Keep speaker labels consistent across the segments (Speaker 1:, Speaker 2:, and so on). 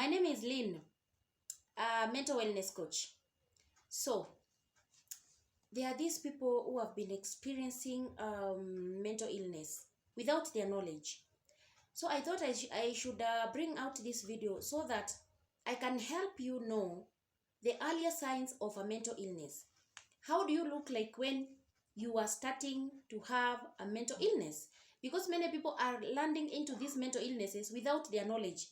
Speaker 1: My name is Lynn, a mental wellness coach. So, there are these people who have been experiencing mental illness without their knowledge. So, I thought I should bring out this video so that I can help you know the earlier signs of a mental illness. How do you look like when you are starting to have a mental illness? Because many people are landing into these mental illnesses without their knowledge.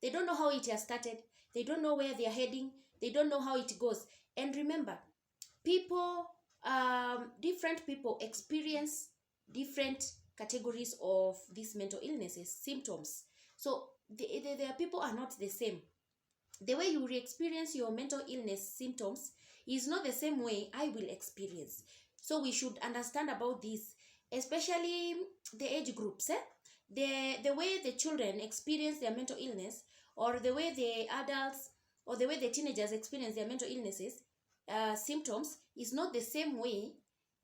Speaker 1: They don't know how it has started. They don't know where they are heading. They don't know how it goes. And remember, different people experience different categories of these mental illnesses, symptoms. So their people are not the same. The way you experience your mental illness symptoms is not the same way I will experience. So we should understand about this, especially the age groups. The way the children experience their mental illness, or the way the adults or the way the teenagers experience their mental illnesses symptoms is not the same way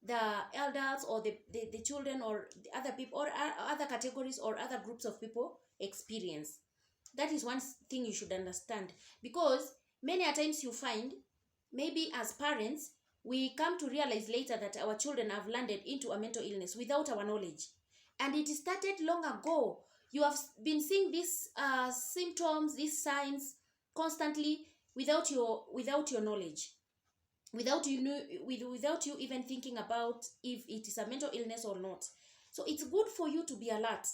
Speaker 1: the adults or the children or the other people or other categories or other groups of people experience. That is one thing you should understand, because many a times you find, maybe as parents, we come to realize later that our children have landed into a mental illness without our knowledge. And it started long ago. You have been seeing these symptoms, these signs constantly without your knowledge, without you even thinking about if it is a mental illness or not. So it's good for you to be alert.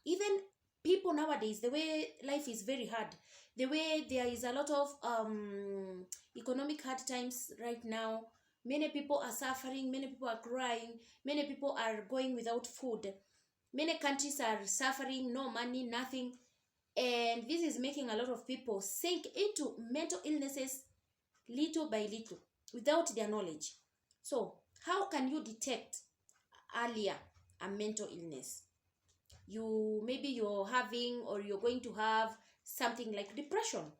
Speaker 1: Even people nowadays, the way life is very hard, the way there is a lot of economic hard times right now, many people are suffering, many people are crying, many people are going without food, many countries are suffering, no money, nothing. And this is making a lot of people sink into mental illnesses little by little without their knowledge. So how can you detect earlier a mental illness? Maybe you're having, or you're going to have something like depression.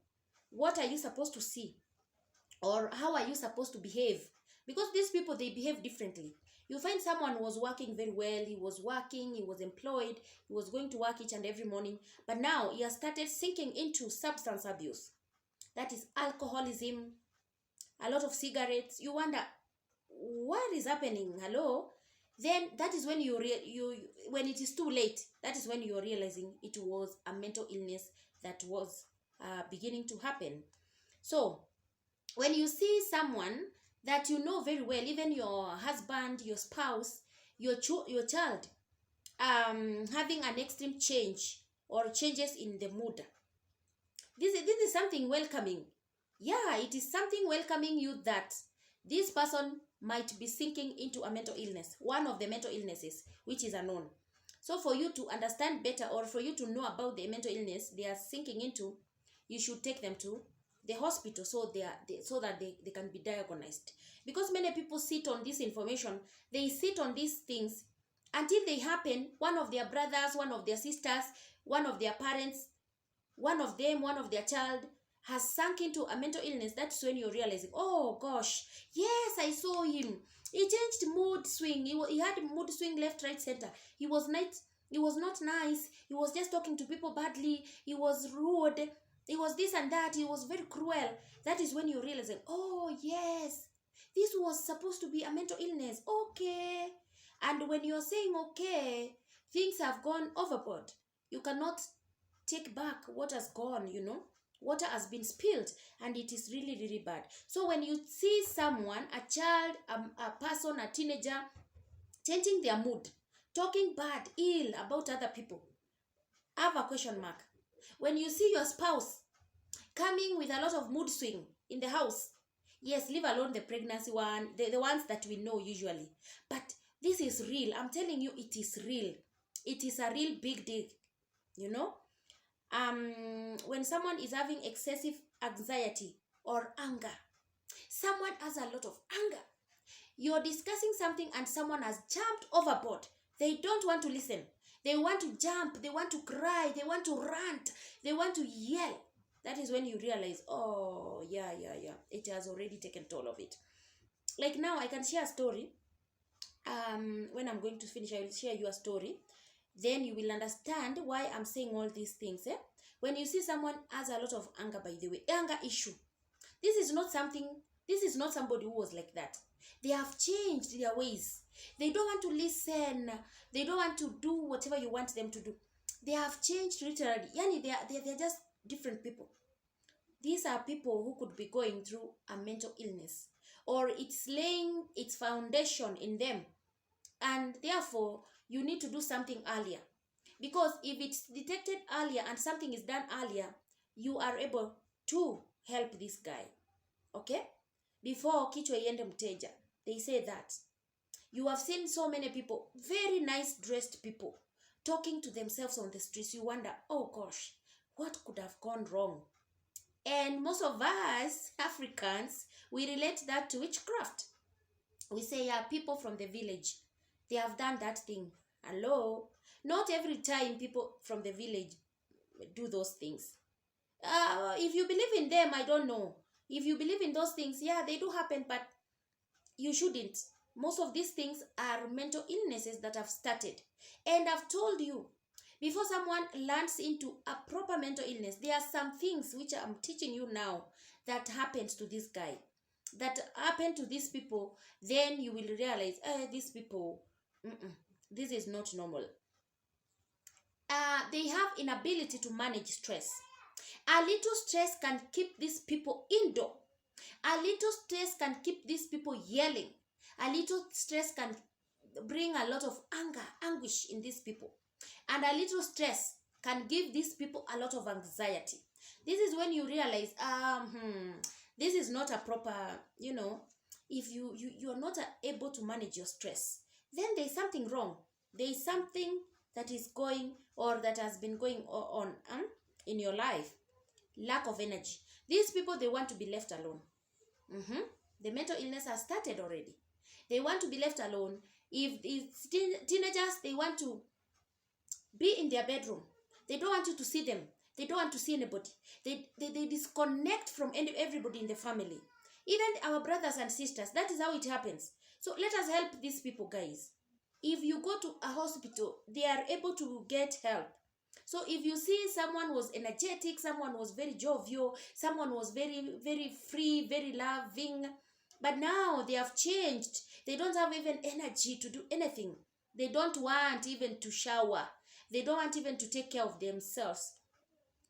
Speaker 1: What are you supposed to see, or how are you supposed to behave? Because these people, they behave differently. You find someone was working very well, he was employed, he was going to work each and every morning, but now he has started sinking into substance abuse. That is alcoholism, a lot of cigarettes. You wonder what is happening. Hello? Then that is when when it is too late, that is when you are realizing it was a mental illness that was beginning to happen. So when you see someone that you know very well, even your husband, your spouse, your child, having an extreme change or changes in the mood, this is something welcoming. Yeah, it is something welcoming you that this person might be sinking into a mental illness, one of the mental illnesses, which is unknown. So for you to understand better, or for you to know about the mental illness they are sinking into, you should take them to the hospital so that they can be diagnosed. Because many people sit on this information, they sit on these things until they happen. One of their brothers, one of their sisters, one of their parents, one of their child has sunk into a mental illness. That's when you're realizing, oh gosh, yes, I saw him. He changed mood swing. He had mood swing left, right, center. He was not nice. He was just talking to people badly. He was rude. He was this and that. He was very cruel. That is when you're realizing, oh yes, this was supposed to be a mental illness. Okay. And when you're saying, okay, things have gone overboard, you cannot take back what has gone, water has been spilled, and it is really, really bad. So when you see someone, a child, a person, a teenager, changing their mood, talking bad, ill about other people, have a question mark. When you see your spouse coming with a lot of mood swing in the house, yes, leave alone the pregnancy one, the ones that we know usually, but this is real. I'm telling you, it is real. It is a real big deal, when someone is having excessive anxiety or anger, someone has a lot of anger, you're discussing something and someone has jumped overboard, they don't want to listen, they want to jump, they want to cry, they want to rant, they want to yell. That is when you realize, oh yeah, it has already taken toll of it. Like now, I can share a story. When I'm going to finish, I will share you a story. Then you will understand why I'm saying all these things. When you see someone has a lot of anger, by the way, anger issue, this is not something, this is not somebody who was like that. They have changed their ways. They don't want to listen. They don't want to do whatever you want them to do. They have changed literally. Yani, they're just different people. These are people who could be going through a mental illness, or it's laying its foundation in them, and therefore you need to do something earlier. Because if it's detected earlier and something is done earlier, you are able to help this guy. Okay, before kichwa iende mteja, they say that. You have seen so many people, very nice dressed people, talking to themselves on the streets. You wonder, oh gosh, what could have gone wrong? And most of us Africans, we relate that to witchcraft. We say, yeah, people from the village, they have done that thing. Hello, not every time people from the village do those things. If you believe in them, I don't know. If you believe in those things, yeah, they do happen, but you shouldn't. Most of these things are mental illnesses that have started. And I've told you, before someone lands into a proper mental illness, there are some things which I'm teaching you now that happens to this guy, that happen to these people. Then you will realize, these people, this is not normal. They have inability to manage stress. A little stress can keep these people indoor. A little stress can keep these people yelling. A little stress can bring a lot of anger, anguish in these people. And a little stress can give these people a lot of anxiety. This is when you realize, this is not a proper, if you are not able to manage your stress, then there is something wrong. There is something that is going, or that has been going on in your life. Lack of energy. These people, they want to be left alone. The mental illness has started already. They want to be left alone. If it's teenagers, they want to be in their bedroom. They don't want you to see them. They don't want to see anybody. They disconnect from everybody in the family. Even our brothers and sisters, that is how it happens. So let us help these people, guys. If you go to a hospital, they are able to get help. So if you see someone was energetic, someone was very jovial, someone was very, very free, very loving, but now they have changed. They don't have even energy to do anything. They don't want even to shower. They don't want even to take care of themselves.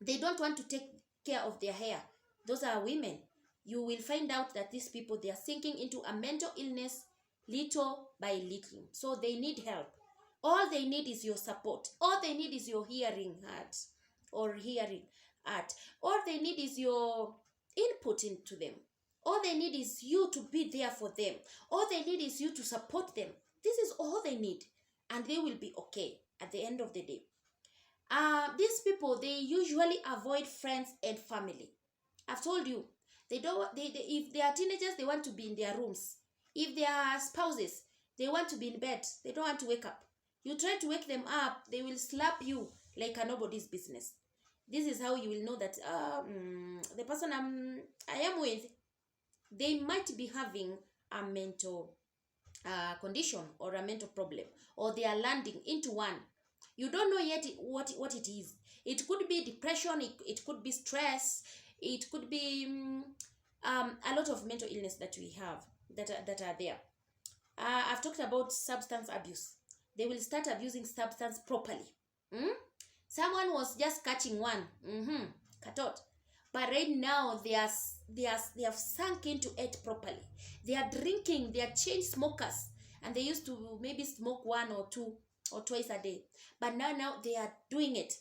Speaker 1: They don't want to take care of their hair. Those are women. You will find out that these people, they are sinking into a mental illness little by little. So they need help. All they need is your support. All they need is your hearing heart or hearing art. All they need is your input into them. All they need is you to be there for them. All they need is you to support them. This is all they need. And they will be okay at the end of the day. These people, they usually avoid friends and family. I've told you, if they are teenagers, they want to be in their rooms. If they are spouses, they want to be in bed. They don't want to wake up. You try to wake them up, they will slap you like a nobody's business. This is how you will know that the person I am with, they might be having a mental condition or a mental problem, or they are landing into one. You don't know yet what it is. It could be depression, it could be stress, it could be a lot of mental illness that we have that are there. I've talked about substance abuse. They will start abusing substance properly. Someone was just catching one, katot, but right now they have sunk into it properly. They are drinking. They are chain smokers, and they used to maybe smoke 1 or 2 or twice a day, but now they are doing it.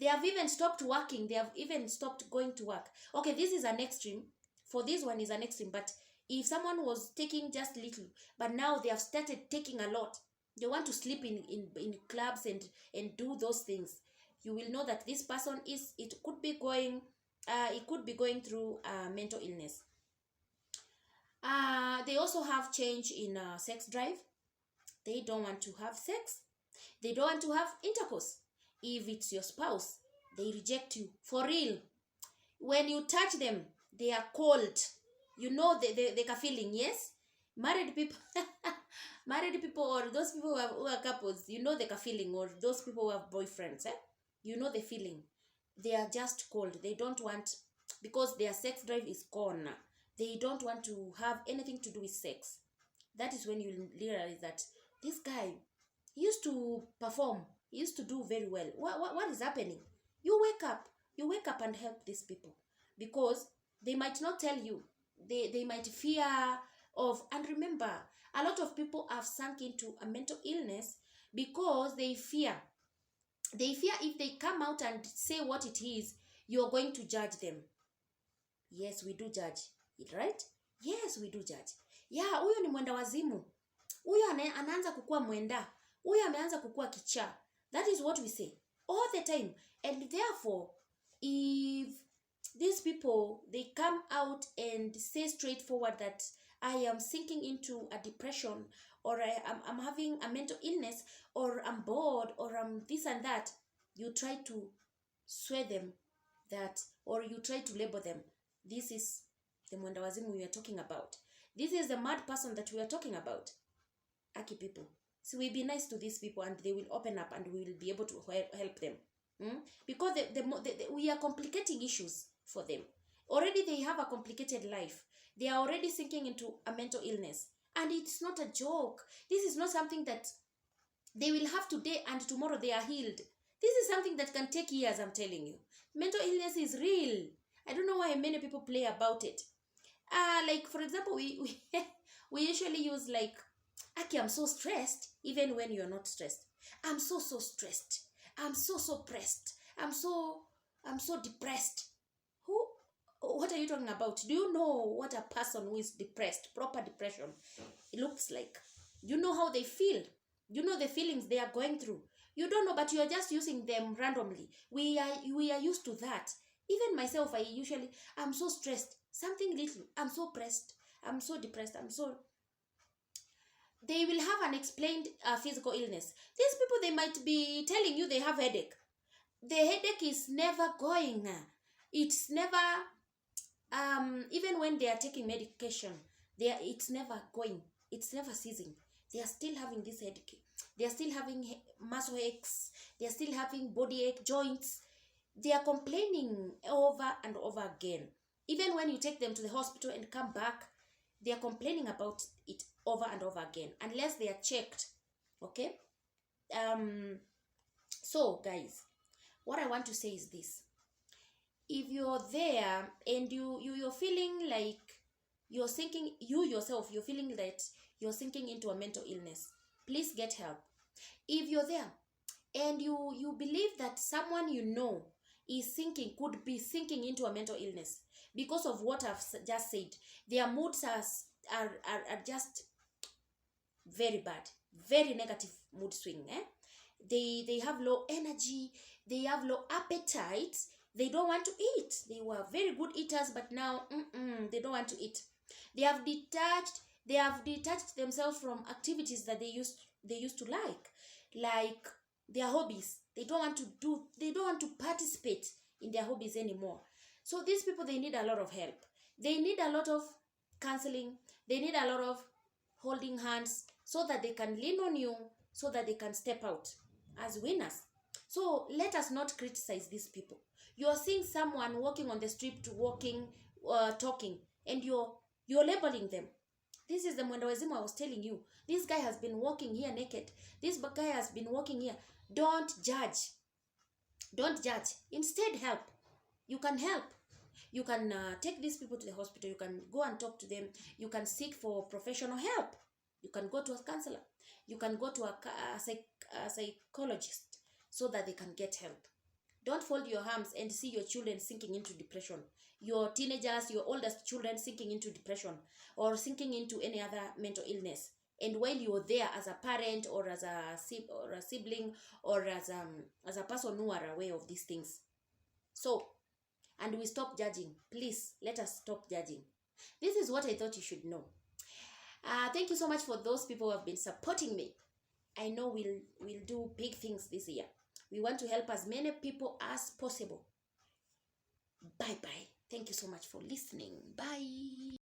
Speaker 1: They have even stopped working. They have even stopped going to work. Okay, this is an extreme. For this one is an extreme, but if someone was taking just little, but now they have started taking a lot, they want to sleep in clubs and do those things, you will know that this person could be going through mental illness. They also have change in sex drive. They don't want to have sex. They don't want to have intercourse. If it's your spouse, they reject you for real. When you touch them, they are cold. You know they can feeling, yes? Married people or those people who are couples, you know they can feeling, or those people who have boyfriends, you know the feeling. they are just cold. They don't want, because their sex drive is gone. They don't want to have anything to do with sex. That is when you realize that this guy, he used to perform. He used to do very well. What is happening? You wake up. You wake up and help these people, because they might not tell you. They might fear of, and remember, a lot of people have sunk into a mental illness because they fear. They fear if they come out and say what it is, you're going to judge them. Yes, we do judge it, right? Yes, we do judge. Yeah, huyu ni mwenda wazimu. Huyu anaanza kukua mwenda. Huyu ameanza kukua kichaa. That is what we say all the time. And therefore, if these people, they come out and say straightforward that I am sinking into a depression, or I'm having a mental illness, or I'm bored, or I'm this and that, you try to sway them that, or you try to label them. This is the mwenda wazimu we are talking about. This is the mad person that we are talking about. Aki people. So we be nice to these people, and they will open up, and we will be able to help them. Because we are complicating issues for them. Already they have a complicated life. They are already sinking into a mental illness. And it's not a joke. This is not something that they will have today and tomorrow they are healed. This is something that can take years, I'm telling you. Mental illness is real. I don't know why many people play about it. Like, for example, we usually use like, Aki, I'm so stressed, even when you're not stressed. I'm so stressed. I'm so pressed. I'm so depressed. What are you talking about? Do you know what a person who is depressed, proper depression, it looks like? You know how they feel. You know the feelings they are going through. You don't know, but you are just using them randomly. We are used to that. Even myself, I'm so stressed. Something little, I'm so pressed. I'm so depressed. They will have an unexplained physical illness. These people, they might be telling you they have headache. The headache is never going. It's never, even when they are taking medication, it's never going. It's never ceasing. They are still having this headache. They are still having muscle aches. They are still having body ache, joints. They are complaining over and over again. Even when you take them to the hospital and come back, they are complaining about it over and over again, unless they are checked. Okay? So, guys, what I want to say is this. If you're there and you're feeling like you're sinking, you yourself, you're feeling that you're sinking into a mental illness, please get help. If you're there and you believe that someone you know could be sinking into a mental illness because of what I've just said, their moods are just very bad, very negative mood swing. They have low energy, they have low appetite, they don't want to eat. They were very good eaters, but now they don't want to eat. They have detached themselves from activities that they used to like their hobbies. They don't want to participate in their hobbies anymore. So these people, they need a lot of help. They need a lot of counseling. They need a lot of holding hands, so that they can lean on you, so that they can step out as winners. So let us not criticize these people. You are seeing someone walking on the street, talking, and you're labeling them. This is the mwenda wazimu I was telling you. This guy has been walking here naked. This guy has been walking here. Don't judge. Don't judge. Instead, help. You can help. You can take these people to the hospital. You can go and talk to them. You can seek for professional help. You can go to a counselor. You can go to a psychologist, so that they can get help. Don't fold your arms and see your children sinking into depression. Your teenagers, your oldest children sinking into depression, or sinking into any other mental illness. And while you're there as a parent, or as a sibling, or as a person who are aware of these things. So, and we stop judging. Please, let us stop judging. This is what I thought you should know. Thank you so much for those people who have been supporting me. I know we'll do big things this year. We want to help as many people as possible. Bye-bye. Thank you so much for listening. Bye.